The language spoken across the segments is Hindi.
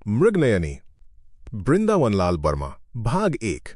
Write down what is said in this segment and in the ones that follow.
मृगनयनी, बृंदावनलाल वर्मा। भाग 1।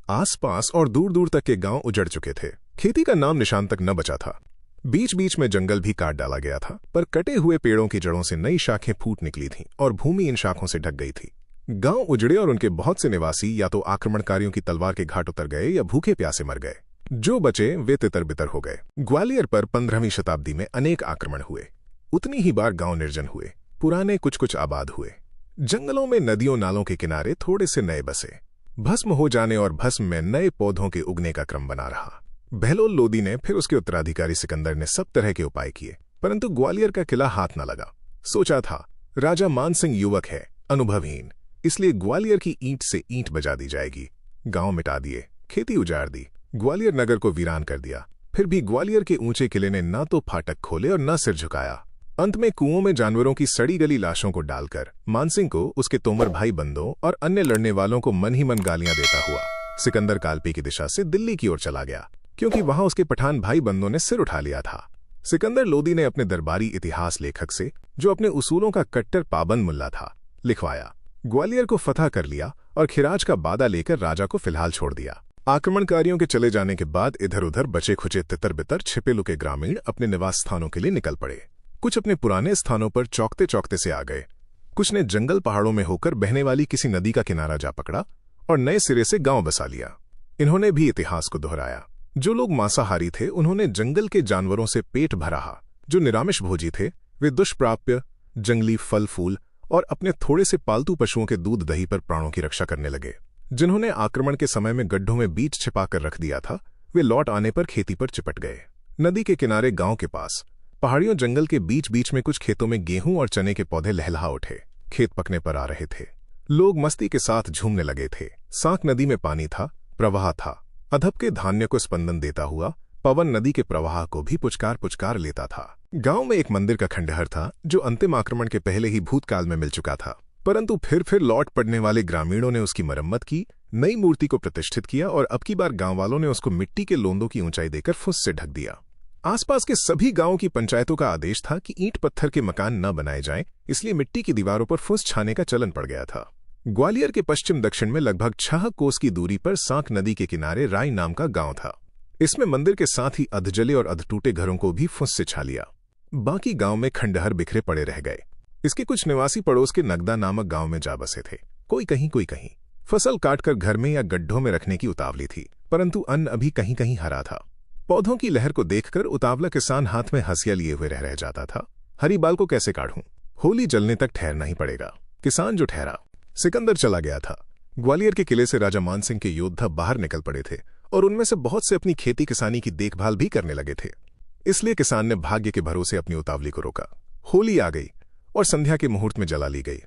आसपास और दूर दूर तक के गांव उजड़ चुके थे। खेती का नाम निशान तक न बचा था। बीच बीच में जंगल भी काट डाला गया था, पर कटे हुए पेड़ों की जड़ों से नई शाखें फूट निकली थीं और भूमि इन शाखों से ढक गई थी। गांव उजड़े और उनके बहुत से निवासी या तो आक्रमणकारियों की तलवार के घाट उतर गए या भूखे प्यासे मर गए। जो बचे वे तितर बितर हो गए। ग्वालियर पर 15वीं शताब्दी में अनेक आक्रमण हुए। उतनी ही बार गांव निर्जन हुए, पुराने कुछ कुछ आबाद हुए। जंगलों में नदियों नालों के किनारे थोड़े से नए बसे। भस्म हो जाने और भस्म में नए पौधों के उगने का क्रम बना रहा। बहलोल लोदी ने फिर उसके उत्तराधिकारी सिकंदर ने सब तरह के उपाय किए, परंतु ग्वालियर का किला हाथ न लगा। सोचा था राजा मानसिंह युवक है, अनुभवहीन, इसलिए ग्वालियर की ईंट से ईंट बजा दी जाएगी। गांव मिटा दिए, खेती उजाड़ दी, ग्वालियर नगर को वीरान कर दिया। फिर भी ग्वालियर के ऊंचे किले ने न तो फाटक खोले और न सिर झुकाया। अंत में कुओं में जानवरों की सड़ी गली लाशों को डालकर मानसिंह को, उसके तोमर भाई बंदों और अन्य लड़ने वालों को मन ही मन गालियां देता हुआ सिकंदर कालपी की दिशा से दिल्ली की ओर चला गया, क्योंकि वहां उसके पठान भाई बंदों ने सिर उठा लिया था। सिकंदर लोदी ने अपने दरबारी इतिहास लेखक से, जो अपने उसूलों का कट्टर पाबंद मुल्ला था, लिखवाया। ग्वालियर को फतह कर लिया और खिराज का बादा लेकर राजा को फिलहाल छोड़ दिया। आक्रमणकारियों के चले जाने के बाद इधर उधर बचे खुचे तितर बितर छिपे लुके ग्रामीण अपने निवास स्थानों के लिए निकल पड़े। कुछ अपने पुराने स्थानों पर चौकते चौकते से आ गए, कुछ ने जंगल पहाड़ों में होकर बहने वाली किसी नदी का किनारा जा पकड़ा और नए सिरे से गांव बसा लिया। इन्होंने भी इतिहास को दोहराया। जो लोग मांसाहारी थे उन्होंने जंगल के जानवरों से पेट भरा। जो निरामिष भोजी थे वे दुष्प्राप्य जंगली फल फूल और अपने थोड़े से पालतू पशुओं के दूध दही पर प्राणों की रक्षा करने लगे। जिन्होंने आक्रमण के समय में गड्ढों में बीज छिपाकर रख दिया था, वे लौट आने पर खेती पर चिपट गए। नदी के किनारे गांव के पास पहाड़ियों जंगल के बीच बीच में कुछ खेतों में गेहूं और चने के पौधे लहलहा उठे। खेत पकने पर आ रहे थे। लोग मस्ती के साथ झूमने लगे थे। सांक नदी में पानी था, प्रवाह था। अधप के धान्य को स्पंदन देता हुआ पवन नदी के प्रवाह को भी पुचकार पुचकार लेता था। गांव में एक मंदिर का खंडहर था, जो अंतिम आक्रमण के पहले ही भूतकाल में मिल चुका था, परंतु फिर लौट पड़ने वाले ग्रामीणों ने उसकी मरम्मत की, नई मूर्ति को प्रतिष्ठित किया और अब की बार गांव वालों ने उसको मिट्टी के लोंदों की ऊंचाई देकर फुस से ढक दिया। आसपास के सभी गांवों की पंचायतों का आदेश था कि ईंट पत्थर के मकान न बनाए जाएं, इसलिए मिट्टी की दीवारों पर फुस छाने का चलन पड़ गया था। ग्वालियर के पश्चिम दक्षिण में लगभग 6 कोस की दूरी पर सांक नदी के किनारे राय नाम का गांव था। इसमें मंदिर के साथ ही अधजले और अधटूटे घरों को भी फुस से छा लिया। बाकी गांव में खंडहर बिखरे पड़े रह गए। इसके कुछ निवासी पड़ोस के नगदा नामक गांव में जा बसे थे। कोई कहीं कोई कहीं। फसल काटकर घर में या गड्ढों में रखने की उतावली थी, परंतु अन्न अभी कहीं कहीं हरा था। पौधों की लहर को देखकर उतावला किसान हाथ में हंसिया लिए हुए रह जाता था। हरी बाल को कैसे काढ़ूं? होली जलने तक ठहरना ही पड़ेगा। किसान जो ठहरा। सिकंदर चला गया था। ग्वालियर के किले से राजा मानसिंह के योद्धा बाहर निकल पड़े थे और उनमें से बहुत से अपनी खेती किसानी की देखभाल भी करने लगे थे। इसलिए किसान ने भाग्य के भरोसे अपनी उतावली को रोका। होली आ गई और संध्या के मुहूर्त में जला ली गई।